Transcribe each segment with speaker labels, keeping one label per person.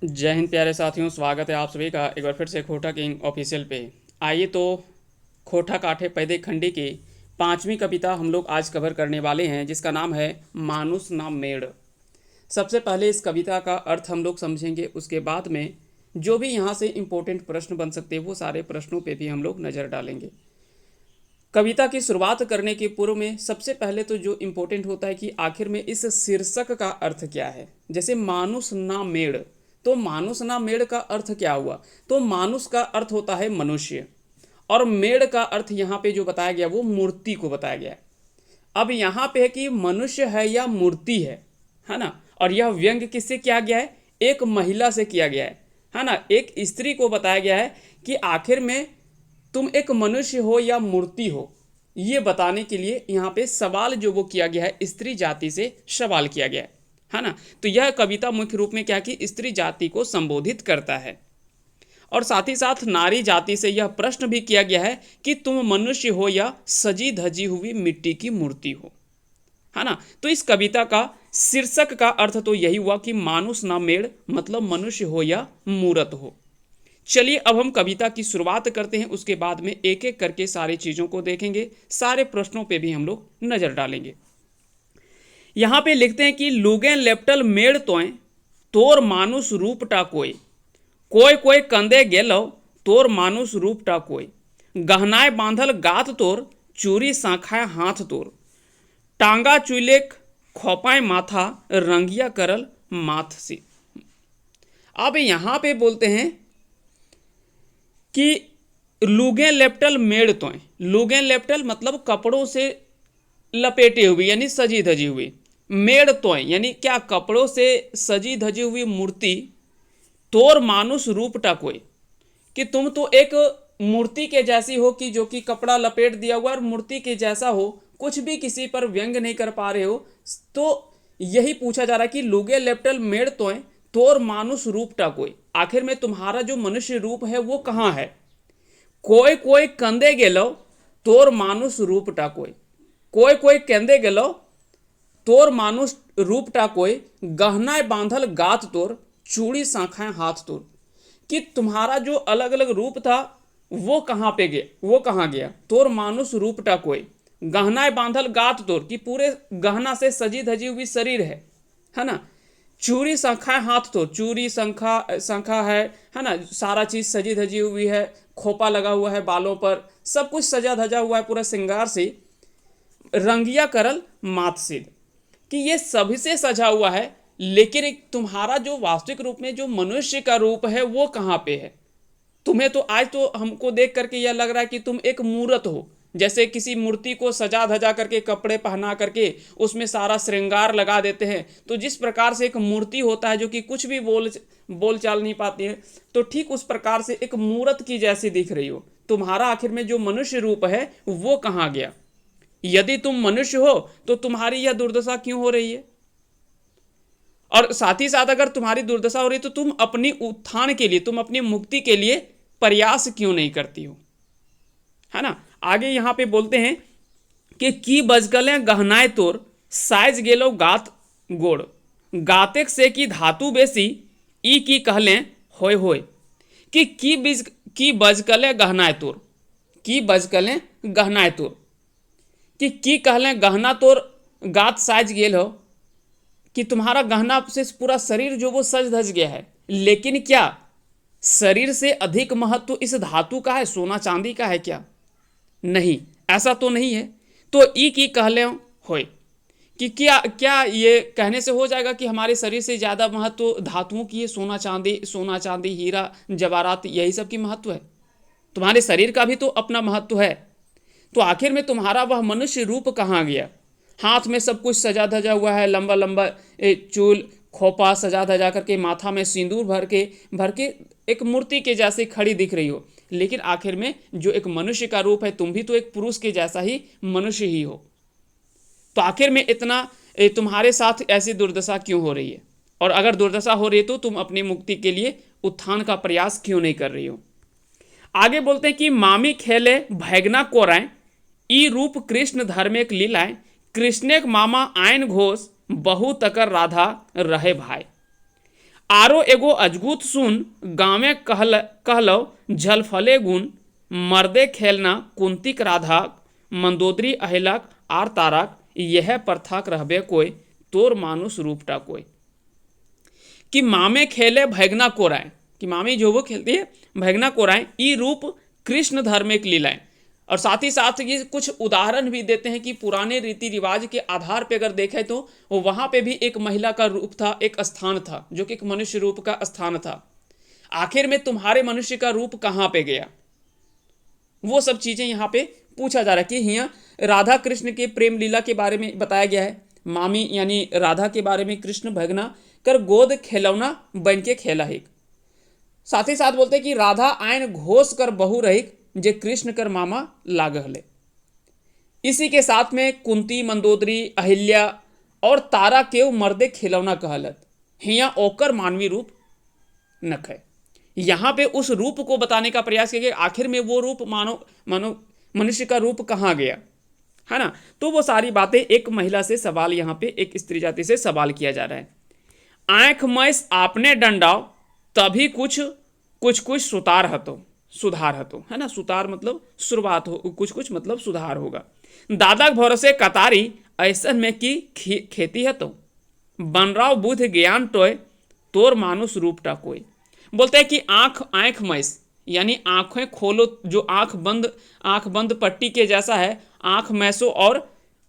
Speaker 1: जय हिंद प्यारे साथियों, स्वागत है आप सभी का एक बार फिर से खोटा किंग ऑफिशियल पे। आइए तो खोटा काठे पैदे खंडी की पांचवी कविता हम लोग आज कवर करने वाले हैं, जिसका नाम है मानुस ना मेड़। सबसे पहले इस कविता का अर्थ हम लोग समझेंगे, उसके बाद में जो भी यहाँ से इम्पोर्टेंट प्रश्न बन सकते हैं वो सारे प्रश्नों पे भी हम लोग नज़र डालेंगे। कविता की शुरुआत करने के पूर्व में सबसे पहले तो जो इम्पोर्टेंट होता है कि आखिर में इस शीर्षक का अर्थ क्या है। जैसे मानुस ना मेड़, तो मानुस ना मेड़ का अर्थ क्या हुआ? तो मानुस का अर्थ होता है मनुष्य, और मेड़ का अर्थ यहाँ पे जो बताया गया वो मूर्ति को बताया गया है। अब यहाँ पे है कि मनुष्य है या मूर्ति है ना। और यह व्यंग किससे किया गया है? एक महिला से किया गया है ना। एक स्त्री को बताया गया है कि आखिर में तुम एक मनुष्य हो या मूर्ति हो, ये बताने के लिए यहाँ पे सवाल जो वो किया गया है, स्त्री जाति से सवाल किया गया है ना। तो यह कविता मुख्य रूप में क्या कि स्त्री जाति को संबोधित करता है, और साथ ही साथ नारी जाति से यह प्रश्न भी किया गया है कि तुम मनुष्य हो या सजी धजी हुई मिट्टी की मूर्ति हो, है ना। तो इस कविता का शीर्षक का अर्थ तो यही हुआ कि मानुष ना मेड़, मतलब मनुष्य हो या मूरत हो। चलिए अब हम कविता की शुरुआत करते हैं, उसके बाद में एक एक करके सारी चीज़ों को देखेंगे, सारे प्रश्नों पे भी हम लोग नज़र डालेंगे। यहाँ पे लिखते हैं कि लुगें लेप्टल मेड़ तोय तोर मानुष रूप टाकोय, कोय कोय कंदे गेलो तोर मानुष रूप टाकोय, गहनाए बांधल गात तोर चूरी सांखाए हाथ तोर, टांगा चुलेक खोपाए माथा रंगिया करल माथ से। अब यहाँ पे बोलते हैं कि लुगें लेप्टल मेड़ तोय। लुगें लेप्टल मतलब कपड़ों से लपेटे हुए यानी सजी धजी हुई, मेड़ तोय यानी क्या? कपड़ों से सजी धजी हुई मूर्ति, तोर मानुष रूप टाकोय कि तुम तो एक मूर्ति के जैसी हो, कि जो कि कपड़ा लपेट दिया हुआ और मूर्ति के जैसा हो, कुछ भी किसी पर व्यंग नहीं कर पा रहे हो। तो यही पूछा जा रहा है कि लुगे लेप्टल मेड़ तोय तोर मानुष रूप टाकोय, आखिर में तुम्हारा जो मनुष्य रूप है वो कहाँ है? कोई कोई कंदे गेलो तोर मानुष रूप टाकोय, कोई कोई कंदे गेलो तोर मानुष रूप टाकोय, गहनाए बांधल गात तोर चूड़ी सांखाए हाथ तोर, कि तुम्हारा जो अलग अलग रूप था वो कहाँ पे गया, वो कहाँ गया? तोर मानुष रूप टाकोय, गहनाए बांधल गात तोर, कि पूरे गहना से सजी धजी हुई शरीर है ना। चूड़ी शंखा हाथ तो, चूड़ी शंखा शंखा है ना। सारा चीज सजी धजी हुई है, खोपा लगा हुआ है बालों पर, सब कुछ सजा धजा हुआ है पूरा श्रृंगार से। रंगिया करल मात सिद्ध, कि ये सभी से सजा हुआ है, लेकिन एक तुम्हारा जो वास्तविक रूप में जो मनुष्य का रूप है वो कहाँ पे है? तुम्हें तो आज तो हमको देख करके यह लग रहा है कि तुम एक मूर्त हो। जैसे किसी मूर्ति को सजा धजा करके कपड़े पहना करके उसमें सारा श्रृंगार लगा देते हैं, तो जिस प्रकार से एक मूर्ति होता है जो कि कुछ भी बोल चाल नहीं पाती है, तो ठीक उस प्रकार से एक मूर्त की जैसी दिख रही हो। तुम्हारा आखिर में जो मनुष्य रूप है वो कहाँ गया? यदि तुम मनुष्य हो तो तुम्हारी यह दुर्दशा क्यों हो रही है? और साथ ही साथ अगर तुम्हारी दुर्दशा हो रही है तो तुम अपनी उत्थान के लिए, तुम अपनी मुक्ति के लिए प्रयास क्यों नहीं करती हो, है ना। आगे यहां पे बोलते हैं कि की बजकले गहनाए तोर साइज गेलो गात गोड़, गातेक से की धातु बेसी ई की कहले होय होय, कि की बजकले गहनाए तोर, की बजकले गहनाए तोर, कि की कहले गहना तोर गात साइज गेल हो, कि तुम्हारा गहना से पूरा शरीर जो वो सज धज गया है, लेकिन क्या शरीर से अधिक महत्व इस धातु का है, सोना चांदी का है क्या? नहीं, ऐसा तो नहीं है। तो ई की कहले होय, कि क्या क्या ये कहने से हो जाएगा कि हमारे शरीर से ज़्यादा महत्व धातुओं की है? सोना चांदी हीरा जवाहरात यही सब की महत्व है? तुम्हारे शरीर का भी तो अपना महत्व है। तो आखिर में तुम्हारा वह मनुष्य रूप कहाँ गया? हाथ में सब कुछ सजा धजा हुआ है, लंबा लंबा चूल खोपा सजा धजा करके, माथा में सिंदूर भर के एक मूर्ति के जैसे खड़ी दिख रही हो, लेकिन आखिर में जो एक मनुष्य का रूप है, तुम भी तो एक पुरुष के जैसा ही मनुष्य ही हो। तो आखिर में इतना तुम्हारे साथ ऐसी दुर्दशा क्यों हो रही है? और अगर दुर्दशा हो रही है तो तुम अपनी मुक्ति के लिए उत्थान का प्रयास क्यों नहीं कर रही हो? आगे बोलते हैं कि मामी खेले भैगना कोराएं ई रूप कृष्ण धर्मेक लीलाएं, कृष्णेक मामा आयन घोष बहु तकर राधा रहे भाई। आरो एगो अजगूत सुन गाँवे कहलो झलफले गुण मर्दे खेलना कुंतिक राधाक मंदोदरी अहिलाक आर ताराक यह प्रथाक रहबे कोई तोर मानुष रूपटा कोई। कि मामे खेले भैगना कोराए, कि मामी जो वो खेलती है भैगना कोराए, ई रूप कृष्ण धार्मिक लीलाएं। और साथ ही साथ ये कुछ उदाहरण भी देते हैं कि पुराने रीति रिवाज के आधार पे अगर देखें तो वहां पे भी एक महिला का रूप था, एक स्थान था जो कि एक मनुष्य रूप का स्थान था। आखिर में तुम्हारे मनुष्य का रूप कहाँ पे गया, वो सब चीजें यहाँ पे पूछा जा रहा है। कि यहाँ राधा कृष्ण के प्रेम लीला के बारे में बताया गया है। मामी यानी राधा के बारे में कृष्ण भगना कर गोद खिलौना बन के खेला है। साथ ही साथ बोलते हैं कि राधा आयन घोष कर बहु रही जे कृष्ण कर मामा लागहले। इसी के साथ में कुंती मंदोदरी अहिल्या और तारा केव मर्दे खिलौना कहलत। हिया ओकर मानवी रूप नख है। यहां पे उस रूप को बताने का प्रयास किया कि आखिर में वो रूप मानो मनुष्य का रूप कहां गया, है ना। तो वो सारी बातें एक महिला से सवाल, यहां पे एक स्त्री जाति से सवाल किया जा रहा है। आंख मैस आपने डंडाओ तभी कुछ कुछ सुतार हतो, सुधार हतो, है ना। सुतार मतलब शुरुआत हो, कुछ कुछ मतलब सुधार होगा। दादा भरोसे कतारी ऐसन में की खेती है तो बनराव बुध ज्ञान टोय तोर मानुष रूपटा कोई। बोलते हैं कि आंख मैस यानी आंखें खोलो, जो आंख बंद पट्टी के जैसा है, आंख मैसो और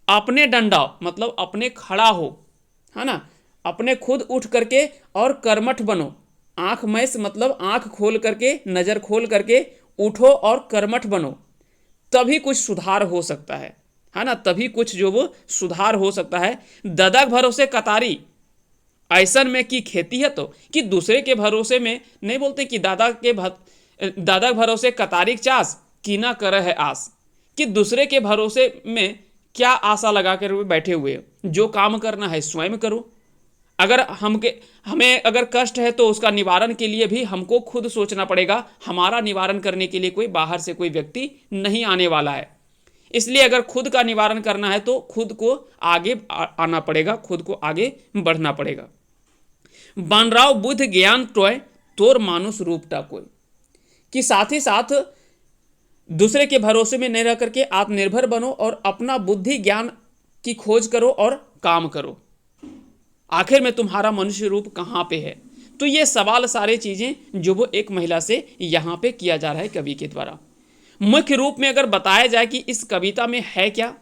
Speaker 1: अपने डंडाओ मतलब अपने खड़ा हो, है ना, अपने खुद उठ करके और कर्मठ बनो। आंख मैस मतलब आंख खोल करके, नजर खोल करके उठो और कर्मठ बनो, तभी कुछ सुधार हो सकता है ना, तभी कुछ जो वो सुधार हो सकता है। ददक भरोसे कतारी ऐसन में की खेती है तो, कि दूसरे के भरोसे में नहीं बोलते कि दादा भरोसे कतारी चास की ना कर है आस, कि दूसरे के भरोसे में क्या आशा लगा कर बैठे हुए, जो काम करना है स्वयं करो। अगर हमें अगर कष्ट है तो उसका निवारण के लिए भी हमको खुद सोचना पड़ेगा। हमारा निवारण करने के लिए कोई बाहर से कोई व्यक्ति नहीं आने वाला है। इसलिए अगर खुद का निवारण करना है तो खुद को आगे आना पड़ेगा, खुद को आगे बढ़ना पड़ेगा। बनराव बुद्ध ज्ञान टोय तोर मानुष रूपटा कोई, कि साथ ही साथ दूसरे के भरोसे में नहीं रह करके आत्मनिर्भर बनो और अपना बुद्धि ज्ञान की खोज करो और काम करो। आखिर में तुम्हारा मनुष्य रूप कहाँ पे है। तो ये सवाल सारे चीजें जो वो एक महिला से यहाँ पे किया जा रहा है कवि के द्वारा। मुख्य रूप में अगर बताया जाए कि इस कविता में है क्या,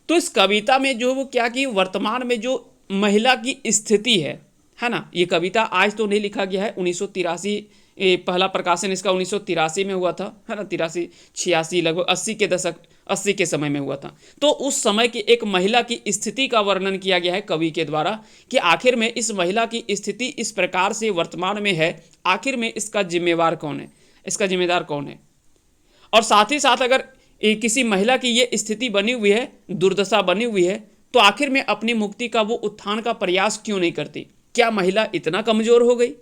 Speaker 1: तो इस कविता में जो वो क्या कि वर्तमान में जो महिला की स्थिति है ना। ये कविता आज तो नहीं लिखा गया है, 1983 पहला प्रकाशन इसका 1983 में हुआ था, है ना, 83 86 लगभग 80 के समय में हुआ था। तो उस समय की एक महिला की स्थिति का वर्णन किया गया है कवि के द्वारा, कि आखिर में इस महिला की स्थिति इस प्रकार से वर्तमान में है, आखिर में इसका जिम्मेवार कौन है, इसका जिम्मेदार कौन है। और साथ ही साथ अगर किसी महिला की ये स्थिति बनी हुई है, दुर्दशा बनी हुई है, तो आखिर में अपनी मुक्ति का वो उत्थान का प्रयास क्यों नहीं करती। क्या महिला इतना कमजोर हो गई।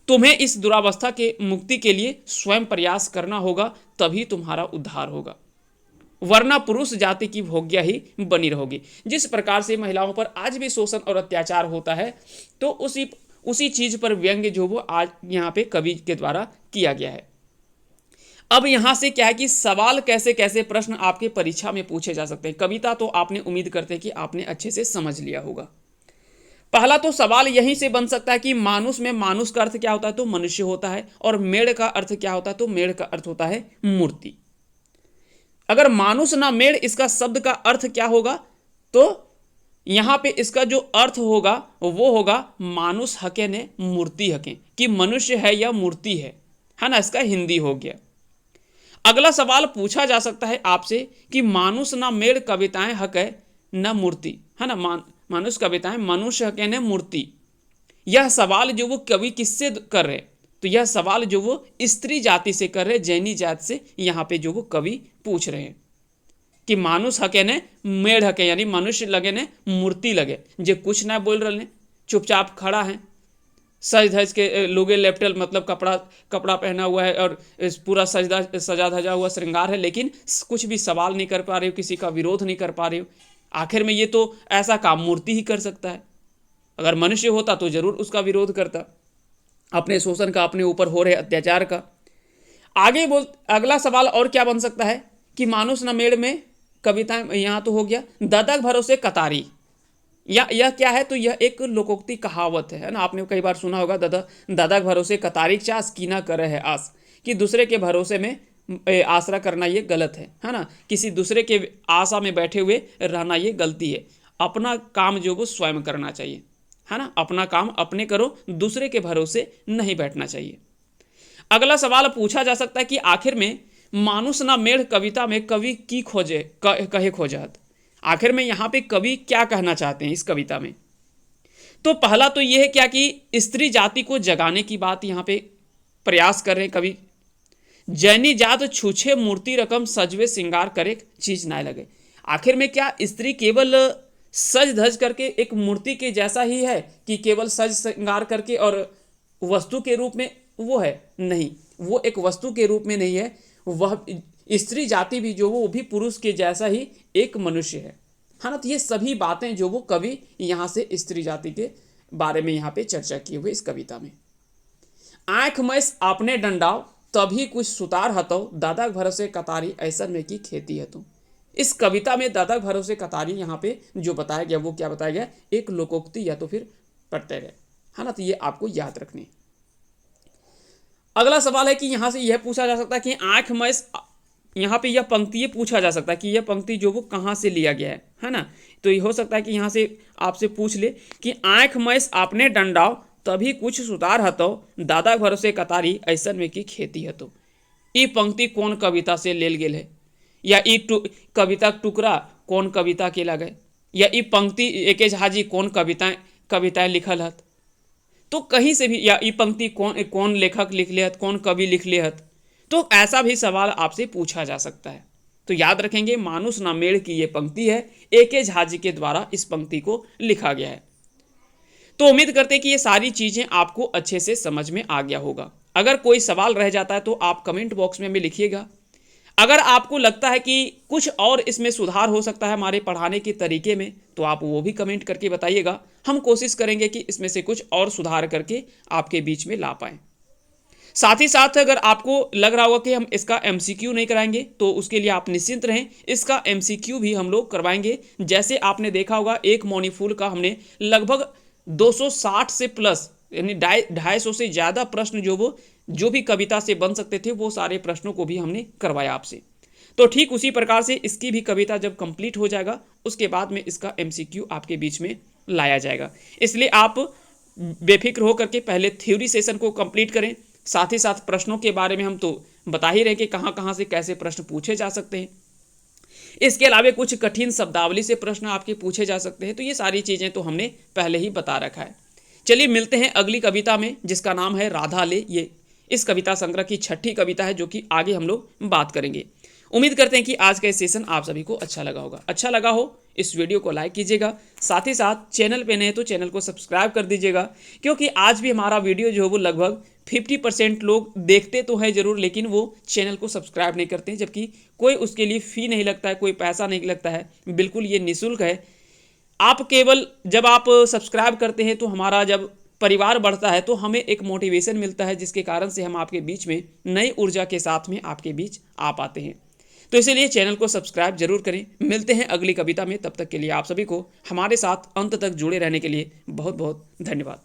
Speaker 1: तुम्हें इस दुरावस्था के मुक्ति के लिए स्वयं प्रयास करना होगा, तभी तुम्हारा उद्धार होगा, वरना पुरुष जाति की भोग्या ही बनी रहोगी। जिस प्रकार से महिलाओं पर आज भी शोषण और अत्याचार होता है, तो उसी चीज पर व्यंग्य जो वो आज यहाँ पे कवि के द्वारा किया गया है। अब यहां से क्या है कि सवाल कैसे कैसे प्रश्न आपके परीक्षा में पूछे जा सकते हैं। कविता तो आपने उम्मीद करते हैं कि आपने अच्छे से समझ लिया होगा। पहला तो सवाल यहीं से बन सकता है कि मानुष में मानुष का अर्थ क्या होता है, तो मनुष्य होता है, और मेढ़ का अर्थ क्या होता है, तो मेढ़ का अर्थ होता है मूर्ति। अगर मानुष ना मेढ़, इसका शब्द का अर्थ क्या होगा, तो यहां पे इसका जो अर्थ होगा वो होगा मानुष हके ने मूर्ति हके, कि मनुष्य है या मूर्ति है ना, इसका हिंदी हो गया। अगला सवाल पूछा जा सकता है आपसे कि मानुष ना मेढ़ कविताएं हके न मूर्ति, है ना, मानुष कविताएं मनुष्य हके ने मूर्ति। यह सवाल जो वो कवि किससे कर रहे, तो यह सवाल जो वो स्त्री जाति से कर रहे, जैनी जाति से यहाँ पे जो वो कवि पूछ रहे हैं कि मानुष हके ने मेढ़ हके, यानी मनुष्य लगे ने मूर्ति लगे, जे कुछ ना बोल रहे, चुपचाप खड़ा है, सज धज के लोगे लेप्टल मतलब कपड़ा पहना हुआ है और पूरा सजा धजा हुआ श्रृंगार है, लेकिन कुछ भी सवाल नहीं कर पा रहे हो, किसी का विरोध नहीं कर पा रहे हो। आखिर में ये तो ऐसा काम मूर्ति ही कर सकता है, अगर मनुष्य होता तो जरूर उसका विरोध करता। अपने शोषण का, अपने ऊपर हो रहे अत्याचार का। आगे बोल, अगला सवाल और क्या बन सकता है कि मानुष न मेड़ में कविताएं, यहाँ तो हो गया। ददक भरोसे कतारी, या यह क्या है, तो यह एक लोकोक्ति कहावत है ना, आपने कई बार सुना होगा, ददक भरोसे कतारी चास कीना करे है आस, कि दूसरे के भरोसे में आसरा करना ये गलत है ना, किसी दूसरे के आशा में बैठे हुए रहना ये गलती है। अपना काम जो वो स्वयं करना चाहिए, है ना, अपना काम अपने करो, दूसरे के भरोसे नहीं बैठना चाहिए। अगला सवाल पूछा जा सकता है कि आखिर में मानुष ना मेढ़ कविता में कवि की खोजे कहे खोजत, आखिर में यहाँ पे कवि क्या कहना चाहते हैं इस कविता में। तो पहला तो यह है क्या कि स्त्री जाति को जगाने की बात यहाँ पे प्रयास कर रहे हैं कवि। जैनी जात छूछे मूर्ति रकम सजवे श्रृंगार करे चीज ना लगे, आखिर में क्या स्त्री केवल सज धज करके एक मूर्ति के जैसा ही है कि केवल सज श्रृंगार करके और वस्तु के रूप में वो है? नहीं, वो एक वस्तु के रूप में नहीं है, वह स्त्री जाति भी जो वो भी पुरुष के जैसा ही एक मनुष्य है ना। तो ये सभी बातें जो वो कवि यहाँ से स्त्री जाति के बारे में यहाँ पे चर्चा किए हुए इस कविता में। आंख मैस आपने डंडाव तभी कुछ सुतार हतो, दादा भरोसे कतारी ऐसा में की खेती हतो। इस कविता में दादा भरोसे कतारी यहाँ पे जो बताया गया वो क्या बताया गया, एक लोकोक्ति या तो फिर प्रत्यय है ना, तो ये आपको याद रखनी। अगला सवाल है कि यहां से यह पूछा जा सकता है कि आंख मैस, यहाँ पे यह पंक्ति ये पूछा जा सकता है कि यह पंक्ति जो वो कहाँ से लिया गया है ना। तो ये हो सकता है कि यहाँ से आपसे पूछ ले कि आंख मैस आपने डंडाव तभी कुछ सुतार हतो, दादा भरोसे कतारी ऐसन में की खेती हतो। ई पंक्ति कौन कविता से लेल गेल है, या ई कविता टुकड़ा कौन कविता के लगे, या ई पंक्ति एके झा जी कौन कविताएं लिखल हत। तो कहीं से भी, या ई पंक्ति कौन लेखक लिख ले हत, कौन कवि लिख ले हत, तो ऐसा भी सवाल आपसे पूछा जा सकता है। तो याद रखेंगे मानुष ना मेढ़ की ये पंक्ति है, एके झा जी के द्वारा इस पंक्ति को लिखा गया है। तो उम्मीद करते हैं कि ये सारी चीजें आपको अच्छे से समझ में आ गया होगा। अगर कोई सवाल रह जाता है तो आप कमेंट बॉक्स में हमें लिखिएगा। अगर आपको लगता है कि कुछ और इसमें सुधार हो सकता है हमारे पढ़ाने के तरीके में, तो आप वो भी कमेंट करके बताइएगा। हम कोशिश करेंगे कि इसमें से कुछ और सुधार करके आपके बीच में ला पाएं। साथ ही साथ अगर आपको लग रहा होगा कि हम इसका MCQ नहीं कराएंगे, तो उसके लिए आप निश्चिंत रहें, इसका MCQ भी हम लोग करवाएंगे। जैसे आपने देखा होगा एक मौनीफूल का हमने लगभग 260 से प्लस, यानी 250 से ज़्यादा प्रश्न जो भी कविता से बन सकते थे, वो सारे प्रश्नों को भी हमने करवाया आपसे। तो ठीक उसी प्रकार से इसकी भी कविता जब कंप्लीट हो जाएगा, उसके बाद में इसका MCQ आपके बीच में लाया जाएगा। इसलिए आप बेफिक्र होकर के पहले थ्योरी सेशन को कंप्लीट करें। साथ ही साथ प्रश्नों के बारे में हम तो बता ही रहे कि कहाँ कहाँ से कैसे प्रश्न पूछे जा सकते हैं। इसके अलावा कुछ कठिन शब्दावली से प्रश्न आपके पूछे जा सकते हैं। तो ये सारी चीज़ें तो हमने पहले ही बता रखा है। चलिए मिलते हैं अगली कविता में, जिसका नाम है राधा ले। ये इस कविता संग्रह की 6ठी कविता है, जो कि आगे हम लोग बात करेंगे। उम्मीद करते हैं कि आज का ये सेशन आप सभी को अच्छा लगा होगा। अच्छा लगा हो इस वीडियो को लाइक कीजिएगा, साथ ही साथ चैनल पे नए तो चैनल को सब्सक्राइब कर दीजिएगा, क्योंकि आज भी हमारा वीडियो जो है वो लगभग 50% लोग देखते तो हैं ज़रूर, लेकिन वो चैनल को सब्सक्राइब नहीं करते हैं, जबकि कोई उसके लिए फ़ी नहीं लगता है, कोई पैसा नहीं लगता है, बिल्कुल ये निःशुल्क है। आप केवल जब आप सब्सक्राइब करते हैं तो हमारा जब परिवार बढ़ता है तो हमें एक मोटिवेशन मिलता है, जिसके कारण से हम आपके बीच में नई ऊर्जा के साथ में आपके बीच आ पाते हैं। तो इसलिए चैनल को सब्सक्राइब जरूर करें। मिलते हैं अगली कविता में, तब तक के लिए आप सभी को हमारे साथ अंत तक जुड़े रहने के लिए बहुत बहुत धन्यवाद।